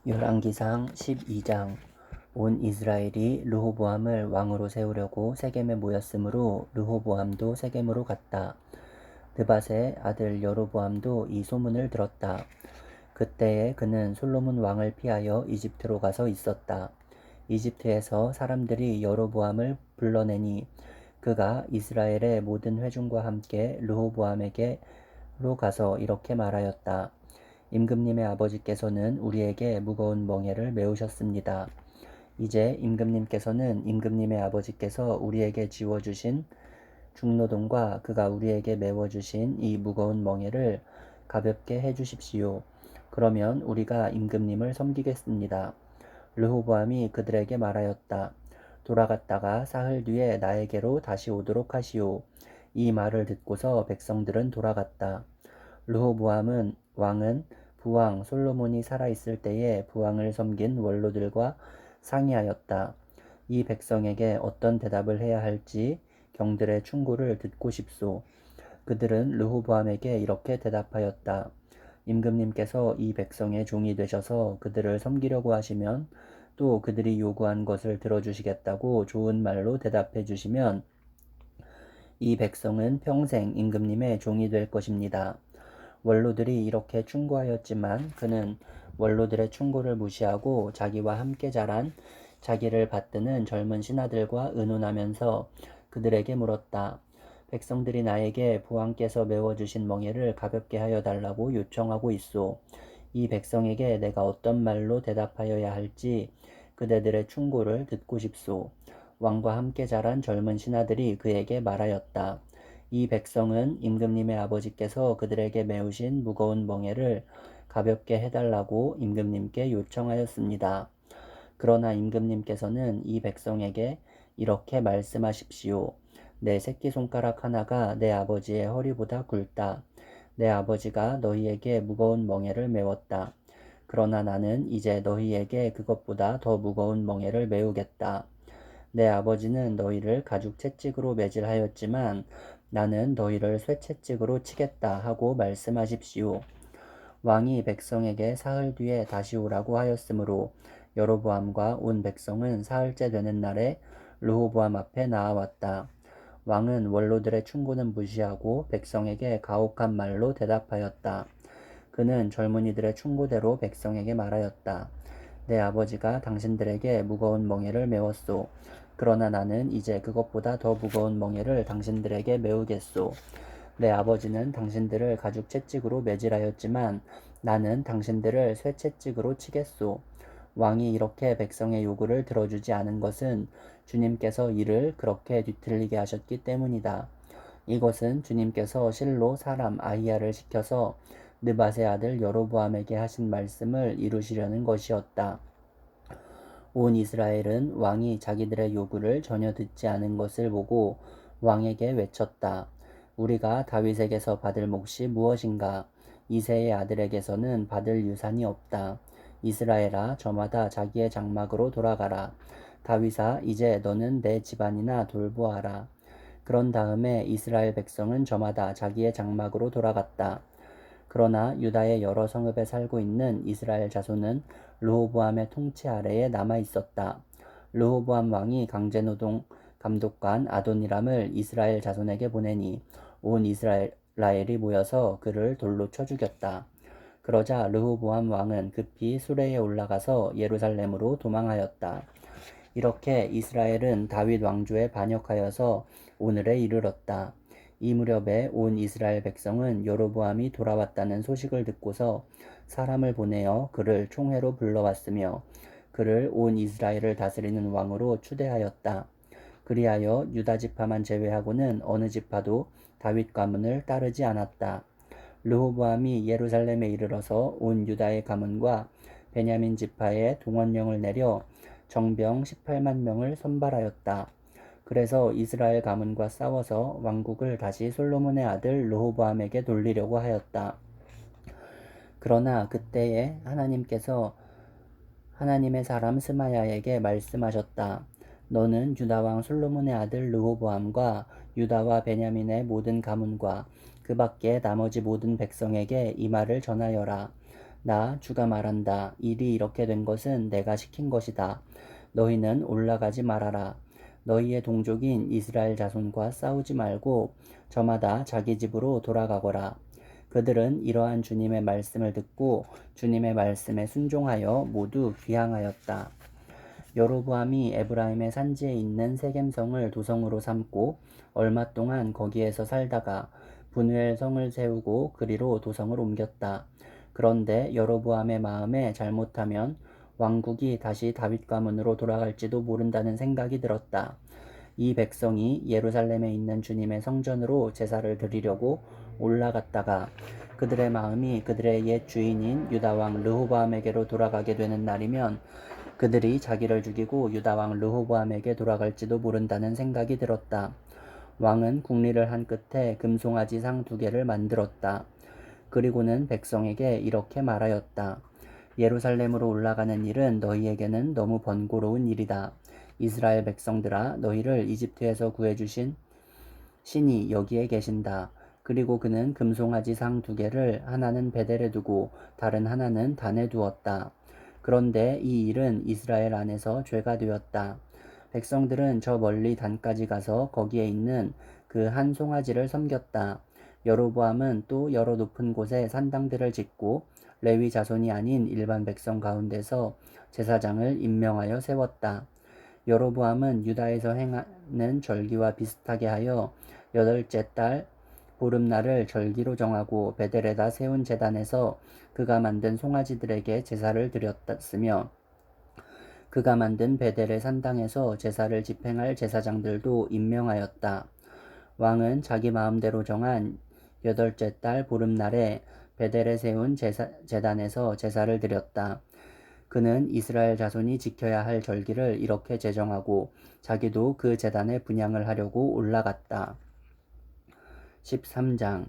열왕기상 12장. 온 이스라엘이 르호보암을 왕으로 세우려고 세겜에 모였으므로 르호보암도 세겜으로 갔다. 느밧의 아들 여로보암도 이 소문을 들었다. 그때에 그는 솔로몬 왕을 피하여 이집트로 가서 있었다. 이집트에서 사람들이 여로보암을 불러내니 그가 이스라엘의 모든 회중과 함께 르호보암에게로 가서 이렇게 말하였다. 임금님의 아버지께서는 우리에게 무거운 멍에를 메우셨습니다. 이제 임금님께서는 임금님의 아버지께서 우리에게 지워주신 중노동과 그가 우리에게 메워주신 이 무거운 멍에를 가볍게 해주십시오. 그러면 우리가 임금님을 섬기겠습니다. 르호보암이 그들에게 말하였다. 돌아갔다가 사흘 뒤에 나에게로 다시 오도록 하시오. 이 말을 듣고서 백성들은 돌아갔다. 르호보암은 왕은 부왕 솔로몬이 살아있을 때에 부왕을 섬긴 원로들과 상의하였다. 이 백성에게 어떤 대답을 해야 할지 경들의 충고를 듣고 싶소. 그들은 르호보암에게 이렇게 대답하였다. 임금님께서 이 백성의 종이 되셔서 그들을 섬기려고 하시면 또 그들이 요구한 것을 들어주시겠다고 좋은 말로 대답해 주시면 이 백성은 평생 임금님의 종이 될 것입니다. 원로들이 이렇게 충고하였지만 그는 원로들의 충고를 무시하고 자기와 함께 자란 자기를 받드는 젊은 신하들과 의논하면서 그들에게 물었다. 백성들이 나에게 부왕께서 메워주신 멍에를 가볍게 하여 달라고 요청하고 있소. 이 백성에게 내가 어떤 말로 대답하여야 할지 그대들의 충고를 듣고 싶소. 왕과 함께 자란 젊은 신하들이 그에게 말하였다. 이 백성은 임금님의 아버지께서 그들에게 메우신 무거운 멍에를 가볍게 해달라고 임금님께 요청하였습니다. 그러나 임금님께서는 이 백성에게 이렇게 말씀하십시오. 내 새끼손가락 하나가 내 아버지의 허리보다 굵다. 내 아버지가 너희에게 무거운 멍에를 메웠다. 그러나 나는 이제 너희에게 그것보다 더 무거운 멍에를 메우겠다. 내 아버지는 너희를 가죽 채찍으로 매질하였지만 나는 너희를 쇠채찍으로 치겠다 하고 말씀하십시오. 왕이 백성에게 사흘 뒤에 다시 오라고 하였으므로 여로보암과 온 백성은 사흘째 되는 날에 르호보암 앞에 나아왔다. 왕은 원로들의 충고는 무시하고 백성에게 가혹한 말로 대답하였다. 그는 젊은이들의 충고대로 백성에게 말하였다. 내 아버지가 당신들에게 무거운 멍에를 메웠소. 그러나 나는 이제 그것보다 더 무거운 멍에를 당신들에게 메우겠소. 내 아버지는 당신들을 가죽 채찍으로 매질하였지만 나는 당신들을 쇠채찍으로 치겠소. 왕이 이렇게 백성의 요구를 들어주지 않은 것은 주님께서 이를 그렇게 뒤틀리게 하셨기 때문이다. 이것은 주님께서 실로 사람 아히야를 시켜서 느밧의 아들 여로보암에게 하신 말씀을 이루시려는 것이었다. 온 이스라엘은 왕이 자기들의 요구를 전혀 듣지 않은 것을 보고 왕에게 외쳤다. 우리가 다윗에게서 받을 몫이 무엇인가? 이새의 아들에게서는 받을 유산이 없다. 이스라엘아, 저마다 자기의 장막으로 돌아가라. 다윗아, 이제 너는 내 집안이나 돌보아라. 그런 다음에 이스라엘 백성은 저마다 자기의 장막으로 돌아갔다. 그러나 유다의 여러 성읍에 살고 있는 이스라엘 자손은 르호보암의 통치 아래에 남아 있었다. 르호보암 왕이 강제노동 감독관 아도니람을 이스라엘 자손에게 보내니 온 이스라엘이 모여서 그를 돌로 쳐 죽였다. 그러자 르호보암 왕은 급히 수레에 올라가서 예루살렘으로 도망하였다. 이렇게 이스라엘은 다윗 왕조에 반역하여서 오늘에 이르렀다. 이 무렵에 온 이스라엘 백성은 여로보암이 돌아왔다는 소식을 듣고서 사람을 보내어 그를 총회로 불러왔으며 그를 온 이스라엘을 다스리는 왕으로 추대하였다. 그리하여 유다 지파만 제외하고는 어느 지파도 다윗 가문을 따르지 않았다. 르호보암이 예루살렘에 이르러서 온 유다의 가문과 베냐민 지파에 동원령을 내려 정병 18만 명을 선발하였다. 그래서 이스라엘 가문과 싸워서 왕국을 다시 솔로몬의 아들 르호보암에게 돌리려고 하였다. 그러나 그때에 하나님께서 하나님의 사람 스마야에게 말씀하셨다. 너는 유다 왕 솔로몬의 아들 르호보암과 유다와 베냐민의 모든 가문과 그 밖에 나머지 모든 백성에게 이 말을 전하여라. 나 주가 말한다. 일이 이렇게 된 것은 내가 시킨 것이다. 너희는 올라가지 말아라. 너희의 동족인 이스라엘 자손과 싸우지 말고 저마다 자기 집으로 돌아가거라. 그들은 이러한 주님의 말씀을 듣고 주님의 말씀에 순종하여 모두 귀향하였다. 여로보암이 에브라임의 산지에 있는 세겜성을 도성으로 삼고 얼마 동안 거기에서 살다가 분우엘 성을 세우고 그리로 도성을 옮겼다. 그런데 여로보암의 마음에 잘못하면 왕국이 다시 다윗 가문으로 돌아갈지도 모른다는 생각이 들었다. 이 백성이 예루살렘에 있는 주님의 성전으로 제사를 드리려고 올라갔다가 그들의 마음이 그들의 옛 주인인 유다왕 르호보암에게로 돌아가게 되는 날이면 그들이 자기를 죽이고 유다왕 르호보암에게 돌아갈지도 모른다는 생각이 들었다. 왕은 궁리를 한 끝에 금송아지 상 2개를 만들었다. 그리고는 백성에게 이렇게 말하였다. 예루살렘으로 올라가는 일은 너희에게는 너무 번거로운 일이다. 이스라엘 백성들아, 너희를 이집트에서 구해주신 신이 여기에 계신다. 그리고 그는 금송아지 상 2개를 하나는 베델에 두고 다른 하나는 단에 두었다. 그런데 이 일은 이스라엘 안에서 죄가 되었다. 백성들은 저 멀리 단까지 가서 거기에 있는 그 한 송아지를 섬겼다. 여로보암은 또 여러 높은 곳에 산당들을 짓고 레위 자손이 아닌 일반 백성 가운데서 제사장을 임명하여 세웠다. 여로보암은 유다에서 행하는 절기와 비슷하게 하여 8째 달 보름날을 절기로 정하고 베델에다 세운 제단에서 그가 만든 송아지들에게 제사를 드렸으며 그가 만든 베델의 산당에서 제사를 집행할 제사장들도 임명하였다. 왕은 자기 마음대로 정한 8째 달 보름날에 베델에 세운 제단에서 제사를 드렸다. 그는 이스라엘 자손이 지켜야 할 절기를 이렇게 제정하고 자기도 그 제단에 분향을 하려고 올라갔다. 13장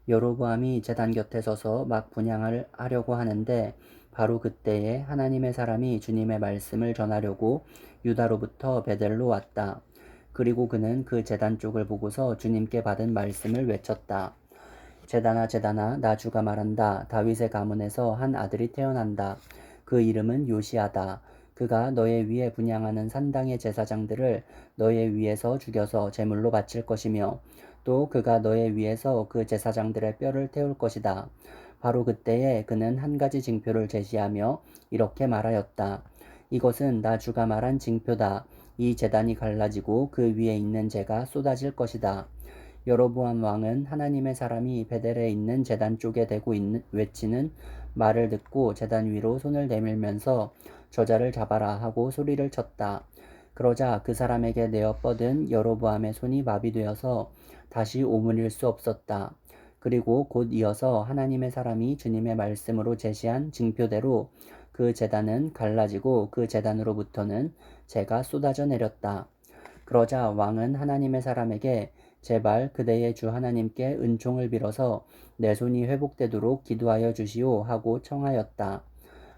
여로보암이 제단 곁에 서서 막 분향을 하려고 하는데 바로 그때에 하나님의 사람이 주님의 말씀을 전하려고 유다로부터 베델로 왔다. 그리고 그는 그 제단 쪽을 보고서 주님께 받은 말씀을 외쳤다. 제단아 제단아 나 주가 말한다. 다윗의 가문에서 한 아들이 태어난다. 그 이름은 요시아다. 그가 너의 위에 분향하는 산당의 제사장들을 너의 위에서 죽여서 제물로 바칠 것이며 또 그가 너의 위에서 그 제사장들의 뼈를 태울 것이다. 바로 그때에 그는 한 가지 징표를 제시하며 이렇게 말하였다. 이것은 나 주가 말한 징표다. 이 제단이 갈라지고 그 위에 있는 재가 쏟아질 것이다. 여로보암 왕은 하나님의 사람이 베델에 있는 제단 쪽에 대고 외치는 말을 듣고 제단 위로 손을 내밀면서 저자를 잡아라 하고 소리를 쳤다. 그러자 그 사람에게 내어 뻗은 여로보암의 손이 마비되어서 다시 오므릴 수 없었다. 그리고 곧 이어서 하나님의 사람이 주님의 말씀으로 제시한 징표대로 그 제단은 갈라지고 그 제단으로부터는 재가 쏟아져 내렸다. 그러자 왕은 하나님의 사람에게 제발 그대의 주 하나님께 은총을 빌어서 내 손이 회복되도록 기도하여 주시오 하고 청하였다.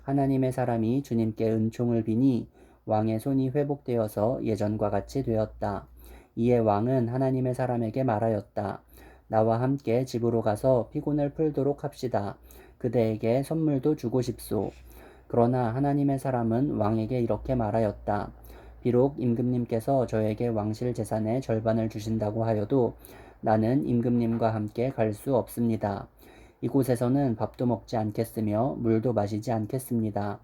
하나님의 사람이 주님께 은총을 비니 왕의 손이 회복되어서 예전과 같이 되었다. 이에 왕은 하나님의 사람에게 말하였다. 나와 함께 집으로 가서 피곤을 풀도록 합시다. 그대에게 선물도 주고 싶소. 그러나 하나님의 사람은 왕에게 이렇게 말하였다. 비록 임금님께서 저에게 왕실 재산의 절반을 주신다고 하여도 나는 임금님과 함께 갈 수 없습니다. 이곳에서는 밥도 먹지 않겠으며 물도 마시지 않겠습니다.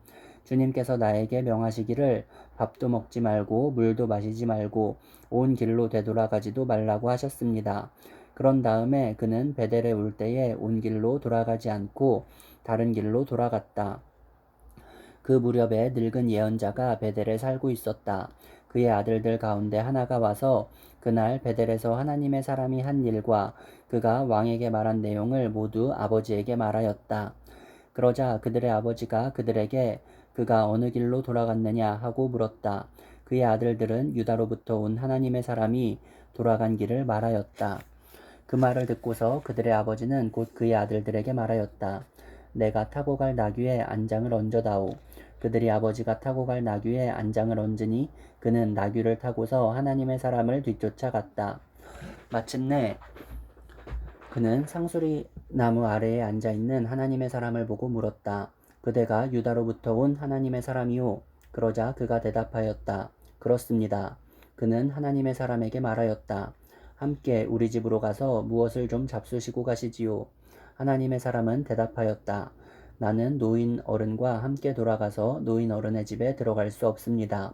주님께서 나에게 명하시기를 밥도 먹지 말고 물도 마시지 말고 온 길로 되돌아가지도 말라고 하셨습니다. 그런 다음에 그는 베델에 올 때에 온 길로 돌아가지 않고 다른 길로 돌아갔다. 그 무렵에 늙은 예언자가 베델에 살고 있었다. 그의 아들들 가운데 하나가 와서 그날 베델에서 하나님의 사람이 한 일과 그가 왕에게 말한 내용을 모두 아버지에게 말하였다. 그러자 그들의 아버지가 그들에게 그가 어느 길로 돌아갔느냐 하고 물었다. 그의 아들들은 유다로부터 온 하나님의 사람이 돌아간 길을 말하였다. 그 말을 듣고서 그들의 아버지는 곧 그의 아들들에게 말하였다. 내가 타고 갈 나귀에 안장을 얹어다오. 그들이 아버지가 타고 갈 나귀에 안장을 얹으니 그는 나귀를 타고서 하나님의 사람을 뒤쫓아갔다. 마침내 그는 상수리 나무 아래에 앉아 있는 하나님의 사람을 보고 물었다. 그대가 유다로부터 온 하나님의 사람이요? 그러자 그가 대답하였다. 그렇습니다. 그는 하나님의 사람에게 말하였다. 함께 우리 집으로 가서 무엇을 좀 잡수시고 가시지요. 하나님의 사람은 대답하였다. 나는 노인 어른과 함께 돌아가서 노인 어른의 집에 들어갈 수 없습니다.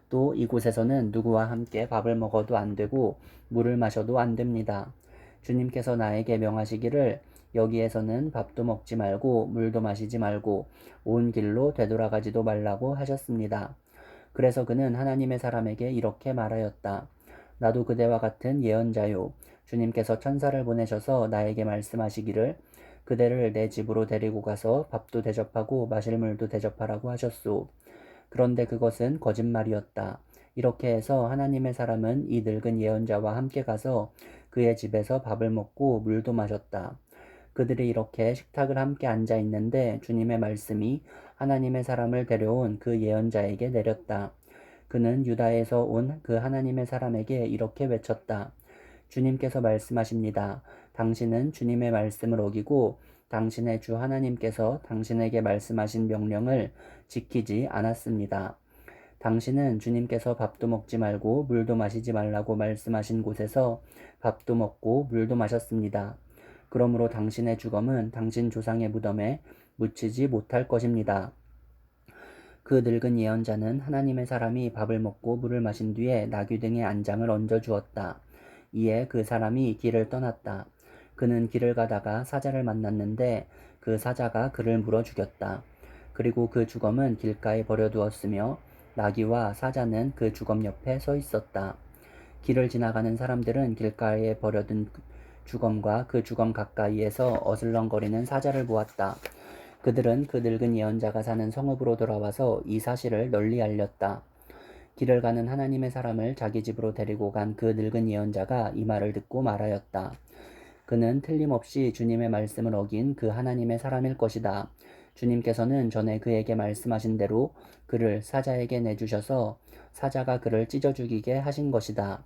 또 이곳에서는 누구와 함께 밥을 먹어도 안 되고 물을 마셔도 안 됩니다. 주님께서 나에게 명하시기를 여기에서는 밥도 먹지 말고 물도 마시지 말고 온 길로 되돌아가지도 말라고 하셨습니다. 그래서 그는 하나님의 사람에게 이렇게 말하였다. 나도 그대와 같은 예언자요. 주님께서 천사를 보내셔서 나에게 말씀하시기를 그대를 내 집으로 데리고 가서 밥도 대접하고 마실 물도 대접하라고 하셨소. 그런데 그것은 거짓말이었다. 이렇게 해서 하나님의 사람은 이 늙은 예언자와 함께 가서 그의 집에서 밥을 먹고 물도 마셨다. 그들이 이렇게 식탁을 함께 앉아 있는데 주님의 말씀이 하나님의 사람을 데려온 그 예언자에게 내렸다. 그는 유다에서 온 그 하나님의 사람에게 이렇게 외쳤다. 주님께서 말씀하십니다. 당신은 주님의 말씀을 어기고 당신의 주 하나님께서 당신에게 말씀하신 명령을 지키지 않았습니다. 당신은 주님께서 밥도 먹지 말고 물도 마시지 말라고 말씀하신 곳에서 밥도 먹고 물도 마셨습니다. 그러므로 당신의 죽음은 당신 조상의 무덤에 묻히지 못할 것입니다. 그 늙은 예언자는 하나님의 사람이 밥을 먹고 물을 마신 뒤에 나귀 등에 안장을 얹어 주었다. 이에 그 사람이 길을 떠났다. 그는 길을 가다가 사자를 만났는데 그 사자가 그를 물어 죽였다. 그리고 그 주검은 길가에 버려두었으며 나귀와 사자는 그 주검 옆에 서 있었다. 길을 지나가는 사람들은 길가에 버려둔 주검과 그 주검 가까이에서 어슬렁거리는 사자를 보았다. 그들은 그 늙은 예언자가 사는 성읍으로 돌아와서 이 사실을 널리 알렸다. 길을 가는 하나님의 사람을 자기 집으로 데리고 간 그 늙은 예언자가 이 말을 듣고 말하였다. 그는 틀림없이 주님의 말씀을 어긴 그 하나님의 사람일 것이다. 주님께서는 전에 그에게 말씀하신 대로 그를 사자에게 내주셔서 사자가 그를 찢어 죽이게 하신 것이다.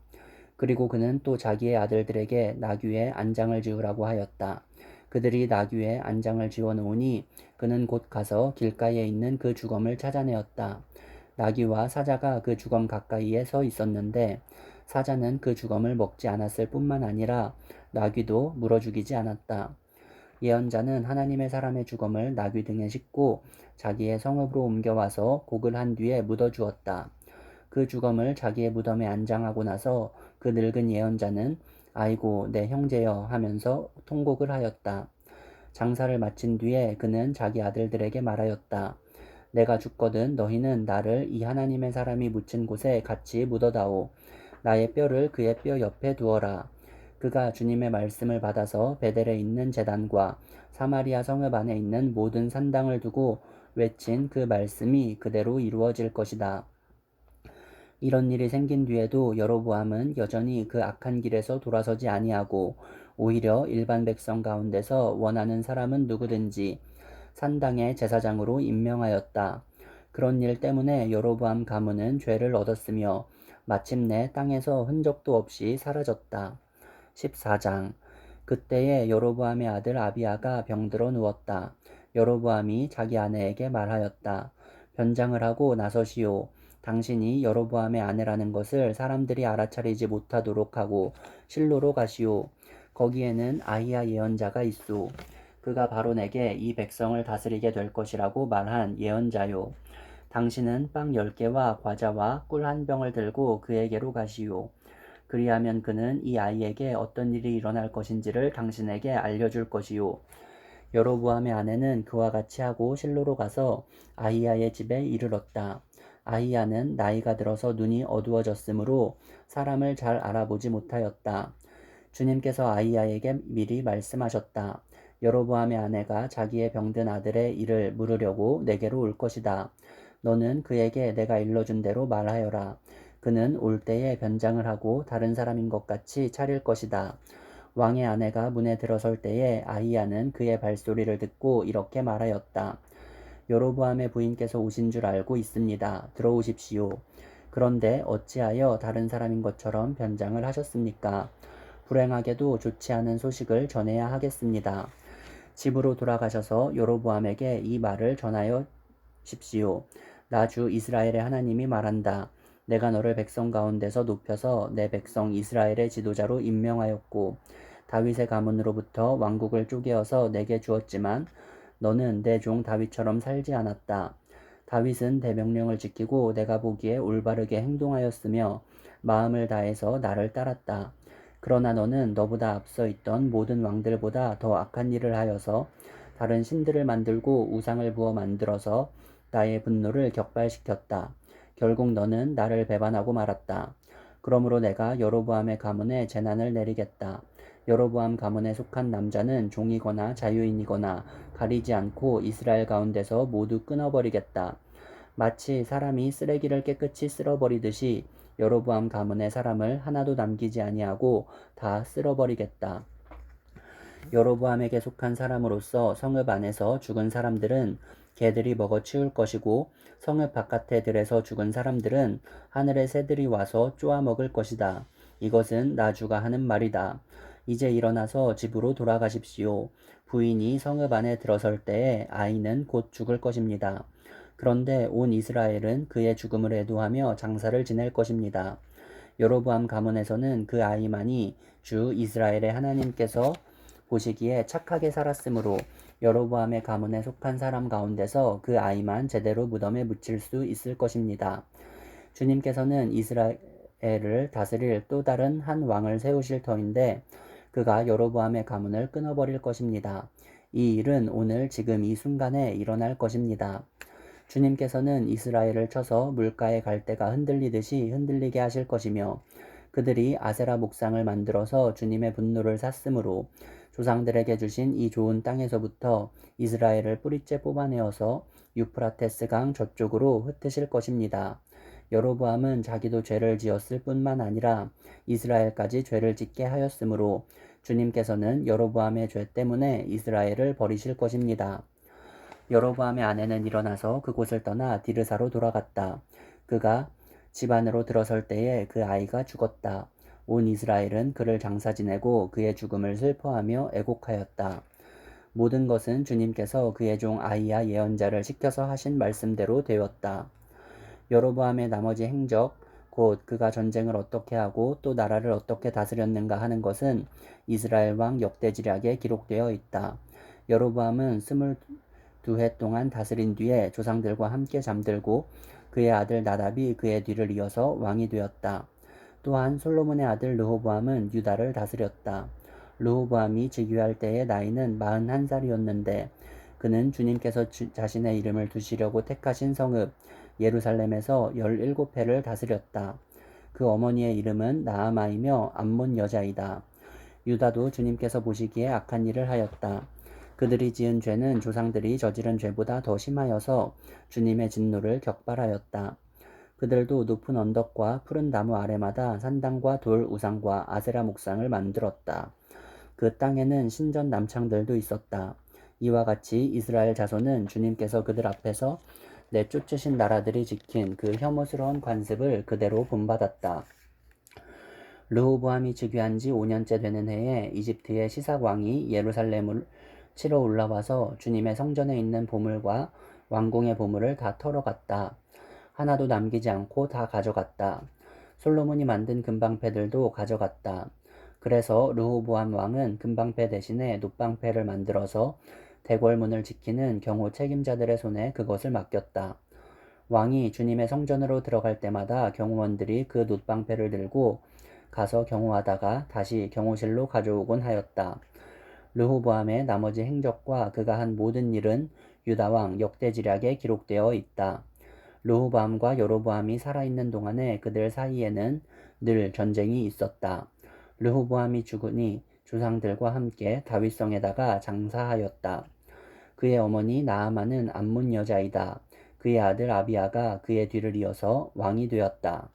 그리고 그는 또 자기의 아들들에게 나귀에 안장을 지으라고 하였다. 그들이 나귀에 안장을 지어 놓으니 그는 곧 가서 길가에 있는 그 주검을 찾아내었다. 나귀와 사자가 그 주검 가까이에 서 있었는데 사자는 그 주검을 먹지 않았을 뿐만 아니라 나귀도 물어 죽이지 않았다. 예언자는 하나님의 사람의 주검을 나귀 등에 싣고 자기의 성읍으로 옮겨와서 곡을 한 뒤에 묻어 주었다. 그 주검을 자기의 무덤에 안장하고 나서 그 늙은 예언자는 아이고 내 형제여 하면서 통곡을 하였다. 장사를 마친 뒤에 그는 자기 아들들에게 말하였다. 내가 죽거든 너희는 나를 이 하나님의 사람이 묻힌 곳에 같이 묻어다오. 나의 뼈를 그의 뼈 옆에 두어라. 그가 주님의 말씀을 받아서 베델에 있는 제단과 사마리아 성읍 안에 있는 모든 산당을 두고 외친 그 말씀이 그대로 이루어질 것이다. 이런 일이 생긴 뒤에도 여로보암은 여전히 그 악한 길에서 돌아서지 아니하고 오히려 일반 백성 가운데서 원하는 사람은 누구든지 산당의 제사장으로 임명하였다. 그런 일 때문에 여로보암 가문은 죄를 얻었으며 마침내 땅에서 흔적도 없이 사라졌다. 14장. 그때에 여로보암의 아들 아비야가 병들어 누웠다. 여로보암이 자기 아내에게 말하였다. 변장을 하고 나서시오. 당신이 여로보암의 아내라는 것을 사람들이 알아차리지 못하도록 하고 실로로 가시오. 거기에는 아히야 예언자가 있소. 그가 바로 내게 이 백성을 다스리게 될 것이라고 말한 예언자요. 당신은 빵 10개와 과자와 꿀 1병을 들고 그에게로 가시오. 그리하면 그는 이 아이에게 어떤 일이 일어날 것인지를 당신에게 알려줄 것이요. 여로보암의 아내는 그와 같이 하고 실로로 가서 아히야의 집에 이르렀다. 아히야는 나이가 들어서 눈이 어두워졌으므로 사람을 잘 알아보지 못하였다. 주님께서 아히야에게 미리 말씀하셨다. 여로보암의 아내가 자기의 병든 아들의 일을 물으려고 내게로 올 것이다. 너는 그에게 내가 일러준 대로 말하여라. 그는 올 때에 변장을 하고 다른 사람인 것 같이 차릴 것이다. 왕의 아내가 문에 들어설 때에 아히야는 그의 발소리를 듣고 이렇게 말하였다. 여로보암의 부인께서 오신 줄 알고 있습니다. 들어오십시오. 그런데 어찌하여 다른 사람인 것처럼 변장을 하셨습니까? 불행하게도 좋지 않은 소식을 전해야 하겠습니다. 집으로 돌아가셔서 여로보암에게 이 말을 전하여 십시오. 나 주 이스라엘의 하나님이 말한다. 내가 너를 백성 가운데서 높여서 내 백성 이스라엘의 지도자로 임명하였고 다윗의 가문으로부터 왕국을 쪼개어서 내게 주었지만 너는 내 종 다윗처럼 살지 않았다. 다윗은 내 명령을 지키고 내가 보기에 올바르게 행동하였으며 마음을 다해서 나를 따랐다. 그러나 너는 너보다 앞서 있던 모든 왕들보다 더 악한 일을 하여서 다른 신들을 만들고 우상을 부어 만들어서 나의 분노를 격발시켰다. 결국 너는 나를 배반하고 말았다. 그러므로 내가 여로보암의 가문에 재난을 내리겠다. 여로보암 가문에 속한 남자는 종이거나 자유인이거나 가리지 않고 이스라엘 가운데서 모두 끊어버리겠다. 마치 사람이 쓰레기를 깨끗이 쓸어버리듯이 여로보암 가문의 사람을 하나도 남기지 아니하고 다 쓸어버리겠다. 여로보암에게 속한 사람으로서 성읍 안에서 죽은 사람들은 개들이 먹어 치울 것이고 성읍 바깥의 들에서 죽은 사람들은 하늘의 새들이 와서 쪼아 먹을 것이다. 이것은 나 주가 하는 말이다. 이제 일어나서 집으로 돌아가십시오. 부인이 성읍 안에 들어설 때에 아이는 곧 죽을 것입니다. 그런데 온 이스라엘은 그의 죽음을 애도하며 장사를 지낼 것입니다. 여로보암 가문에서는 그 아이만이 주 이스라엘의 하나님께서 보시기에 착하게 살았으므로 여로보암의 가문에 속한 사람 가운데서 그 아이만 제대로 무덤에 묻힐 수 있을 것입니다. 주님께서는 이스라엘을 다스릴 또 다른 한 왕을 세우실 터인데 그가 여로보암의 가문을 끊어버릴 것입니다. 이 일은 오늘 지금 이 순간에 일어날 것입니다. 주님께서는 이스라엘을 쳐서 물가의 갈대가 흔들리듯이 흔들리게 하실 것이며 그들이 아세라 목상을 만들어서 주님의 분노를 샀으므로 조상들에게 주신 이 좋은 땅에서부터 이스라엘을 뿌리째 뽑아내어서 유프라테스 강 저쪽으로 흩으실 것입니다. 여로보암은 자기도 죄를 지었을 뿐만 아니라 이스라엘까지 죄를 짓게 하였으므로 주님께서는 여로보암의 죄 때문에 이스라엘을 버리실 것입니다. 여로보암의 아내는 일어나서 그곳을 떠나 디르사로 돌아갔다. 그가 집 안으로 들어설 때에 그 아이가 죽었다. 온 이스라엘은 그를 장사 지내고 그의 죽음을 슬퍼하며 애곡하였다. 모든 것은 주님께서 그의 종 아히야 예언자를 시켜서 하신 말씀대로 되었다. 여로보암의 나머지 행적, 곧 그가 전쟁을 어떻게 하고 또 나라를 어떻게 다스렸는가 하는 것은 이스라엘 왕 역대지략에 기록되어 있다. 여로보암은 22해 동안 다스린 뒤에 조상들과 함께 잠들고 그의 아들 나답이 그의 뒤를 이어서 왕이 되었다. 또한 솔로몬의 아들 르호보암은 유다를 다스렸다. 르호보암이 즉위할 때의 나이는 41살이었는데 그는 주님께서 자신의 이름을 두시려고 택하신 성읍 예루살렘에서 17회를 다스렸다. 그 어머니의 이름은 나아마이며 암몬 여자이다. 유다도 주님께서 보시기에 악한 일을 하였다. 그들이 지은 죄는 조상들이 저지른 죄보다 더 심하여서 주님의 진노를 격발하였다. 그들도 높은 언덕과 푸른 나무 아래마다 산당과 돌 우상과 아세라 목상을 만들었다. 그 땅에는 신전 남창들도 있었다. 이와 같이 이스라엘 자손은 주님께서 그들 앞에서 내쫓으신 나라들이 지킨 그 혐오스러운 관습을 그대로 본받았다. 르호보암이 즉위한 지 5년째 되는 해에 이집트의 시삭 왕이 예루살렘을 치러 올라와서 주님의 성전에 있는 보물과 왕궁의 보물을 다 털어갔다. 하나도 남기지 않고 다 가져갔다. 솔로몬이 만든 금방패들도 가져갔다. 그래서 르호보암 왕은 금방패 대신에 놋방패를 만들어서 대궐문을 지키는 경호 책임자들의 손에 그것을 맡겼다. 왕이 주님의 성전으로 들어갈 때마다 경호원들이 그 놋방패를 들고 가서 경호하다가 다시 경호실로 가져오곤 하였다. 르호보암의 나머지 행적과 그가 한 모든 일은 유다왕 역대지략에 기록되어 있다. 르호보암과 여로보암이 살아있는 동안에 그들 사이에는 늘 전쟁이 있었다. 르호보암이 죽으니 조상들과 함께 다윗성에다가 장사하였다. 그의 어머니 나아만은 암몬 여자이다. 그의 아들 아비아가 그의 뒤를 이어서 왕이 되었다.